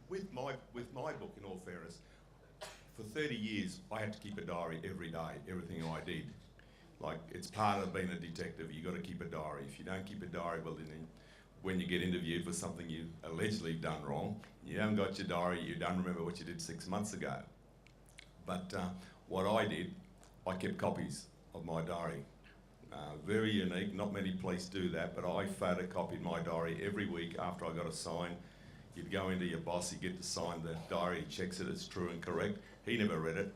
with my book, in all fairness, for 30 years, I had to keep a diary every day, everything I did. Like, it's part of being a detective, you got to keep a diary. If you don't keep a diary, well, then when you get interviewed for something you allegedly done wrong, you haven't got your diary, you don't remember what you did 6 months ago. But what I did, I kept copies of my diary. Very unique, not many places do that, but I photocopied my diary every week after I got a sign. You'd go into your boss, you get to sign the diary, he checks it, it's true and correct. He never read it.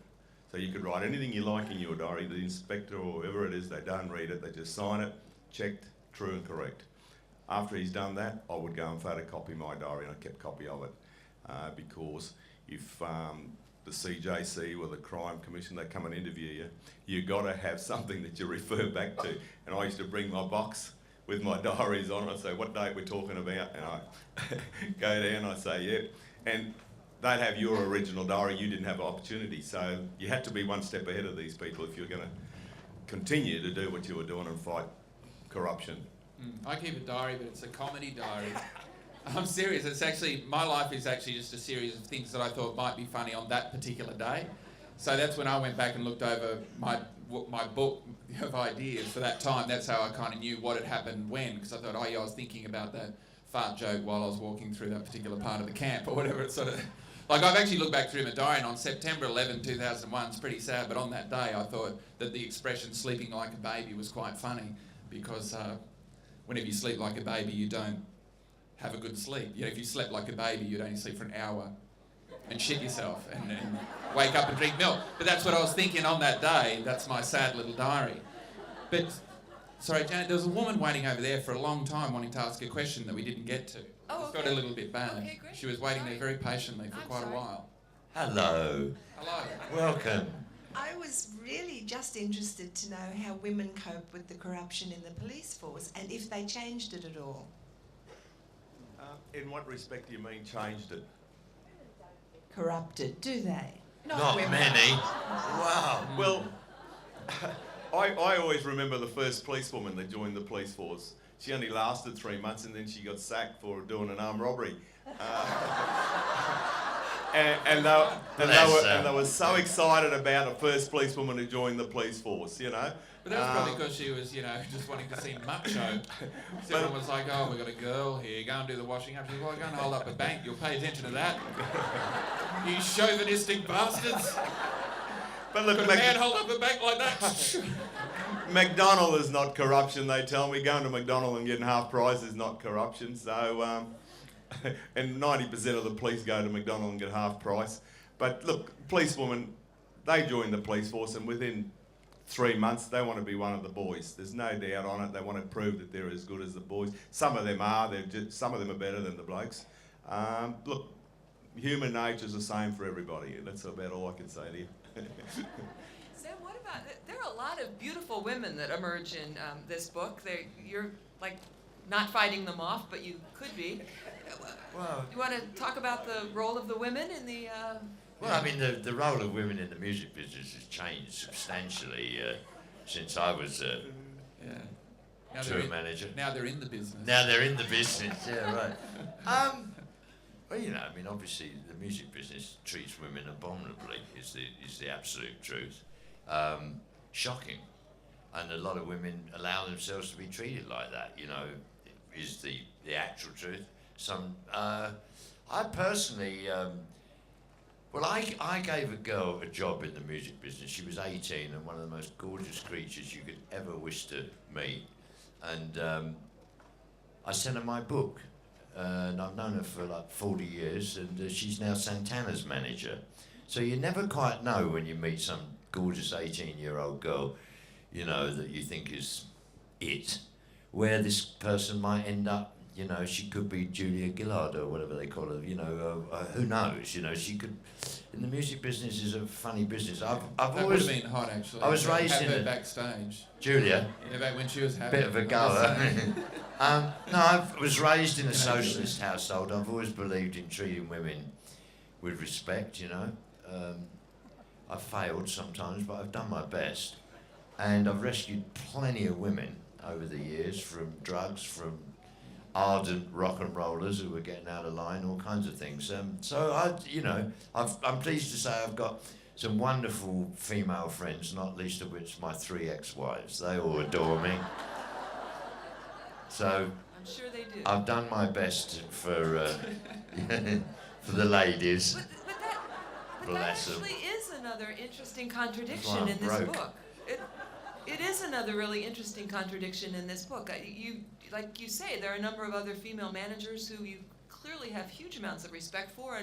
So you could write anything you like in your diary, the inspector or whoever it is, they don't read it, they just sign it, checked, true and correct. After he's done that, I would go and photocopy my diary, and I kept a copy of it. Because if the CJC or the Crime Commission, they come and interview you got to have something that you refer back to. And I used to bring my box with my diaries on it. I'd say, what date we're talking about? And I go down, I say, yeah. And they'd have your original diary, you didn't have an opportunity. So you had to be one step ahead of these people if you're going to continue to do what you were doing and fight corruption. I keep a diary, but it's a comedy diary. I'm serious. It's actually, my life is actually just a series of things that I thought might be funny on that particular day. So that's when I went back and looked over my book of ideas for that time. That's how I kind of knew what had happened when, because I thought, oh yeah, I was thinking about that fart joke while I was walking through that particular part of the camp or whatever. It's sort of, like, I've actually looked back through my diary, and on September 11, 2001, it's pretty sad, but on that day I thought that the expression sleeping like a baby was quite funny, because whenever you sleep like a baby, you don't have a good sleep. You know, if you slept like a baby, you'd only sleep for an hour and shit yourself and wake up and drink milk. But that's what I was thinking on that day. That's my sad little diary. But, sorry, Janet, there was a woman waiting over there for a long time wanting to ask a question that we didn't get to. Oh, It's got a little bit bad. Okay, great. She was waiting there very patiently for quite a while. Hello. Hello. Welcome. I was really just interested to know how women cope with the corruption in the police force and if they changed it at all. In what respect do you mean changed it? Corrupted, do they? Not women. many. Wow. Well, I always remember the first policewoman that joined the police force. She only lasted 3 months and then she got sacked for doing an armed robbery. And they were so excited about the first policewoman who joined the police force, you know. But that's probably because she was, you know, just wanting to seem macho. So everyone was like, oh, we've got a girl here, go and do the washing up. She's like, well, go and hold up a bank, you'll pay attention to that. You chauvinistic bastards. But look, Could a man hold up a bank like that? McDonald is not corruption, they tell me. Going to McDonald and getting half price is not corruption. So, and 90% of the police go to McDonald and get half price. But look, policewomen, they join the police force and within 3 months they want to be one of the boys. There's no doubt on it. They want to prove that they're as good as the boys. Some of them are. Some of them are better than the blokes. Look, human nature's the same for everybody. That's about all I can say to you. Sam, what about, there are a lot of beautiful women that emerge in this book. You're like not fighting them off, but you could be. Well, You want to talk about the role of the women in the... well, I mean, the role of women in the music business has changed substantially since I was Now tour manager. Now they're in the business. Now they're in the business, yeah, right. Well, you know, I mean, obviously the music business treats women abominably, is the absolute truth. Shocking. And a lot of women allow themselves to be treated like that, you know, is the actual truth. I personally, well, I gave a girl a job in the music business. She was 18 and one of the most gorgeous creatures you could ever wish to meet. And I sent her my book. And I've known her for like 40 years, and she's now Santana's manager. So you never quite know when you meet some gorgeous 18-year-old girl, you know, that you think is it, where this person might end up. You know, she could be Julia Gillard or whatever they call her. You know, who knows? You know, she could. In the music business is a funny business. I've that always would have been hot, actually. I was raised have in her a backstage. Julia. Yeah, back when she was having Bit of a goer. No, I was raised in a socialist household. I've always believed in treating women with respect, you know. I've failed sometimes, but I've done my best. And I've rescued plenty of women over the years from drugs, from ardent rock and rollers who were getting out of line, all kinds of things. So I'm pleased to say I've got some wonderful female friends, not least of which my 3 ex-wives. They all adore me. So I'm sure they do. I've done my best for for the ladies. But that Bless 'em. actually is another interesting That's why contradiction I'm in this broke. book. It is another really interesting contradiction in this book. Like you say, there are a number of other female managers who you clearly have huge amounts of respect for,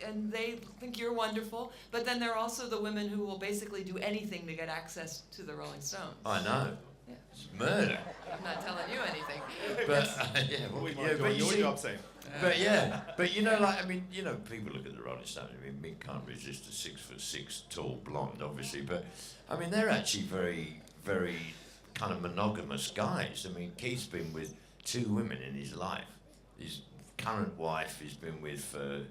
and they think you're wonderful. But then there are also the women who will basically do anything to get access to the Rolling Stones. I know. Yeah. It's murder. I'm not telling you anything. But yeah, well, We yeah, might but join you your see- job, Sam. But yeah, but you know, like, I mean, you know, people look at the Rolling Stones. I mean, Mick can't resist a 6'6" tall blonde, obviously. But I mean, they're actually very, very kind of monogamous guys. I mean, Keith's been with 2 women in his life. His current wife he's been with for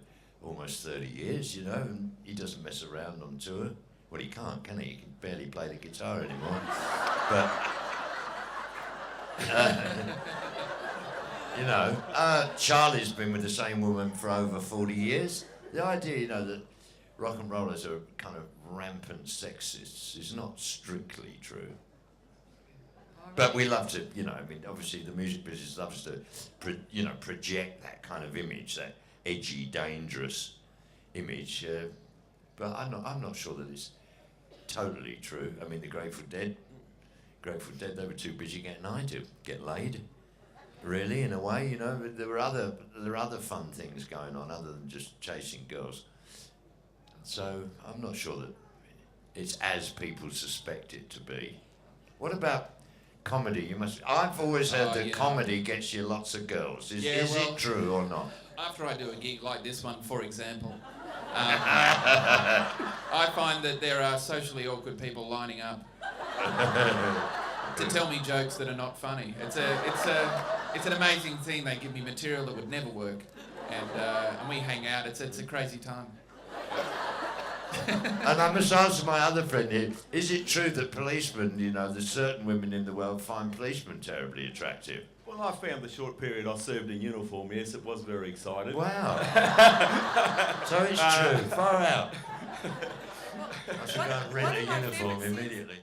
almost 30 years, you know, and he doesn't mess around on tour. Well, he can't, can he? He can barely play the guitar anymore. But you know, Charlie's been with the same woman for over 40 years. The idea, you know, that rock and rollers are kind of rampant sexists is not strictly true. But we love to, you know, I mean, obviously the music business loves to, project that kind of image, that edgy, dangerous image. But I'm not sure that it's totally true. I mean, the Grateful Dead, they were too busy getting high to get laid. Really, in a way, you know, there were other fun things going on other than just chasing girls. So I'm not sure that it's as people suspect it to be. What about comedy? I've always heard that comedy gets you lots of girls. Is it true or not? After I do a gig like this one, for example, I find that there are socially awkward people lining up to tell me jokes that are not funny. It's an amazing thing. They give me material that would never work, and we hang out. It's a crazy time. And I must answer my other friend here. Is it true that policemen, you know, there's certain women in the world find policemen terribly attractive? Well, I found the short period I served in uniform, yes, it was very exciting. Wow. So it's true. Far out. I should go and rent a uniform immediately.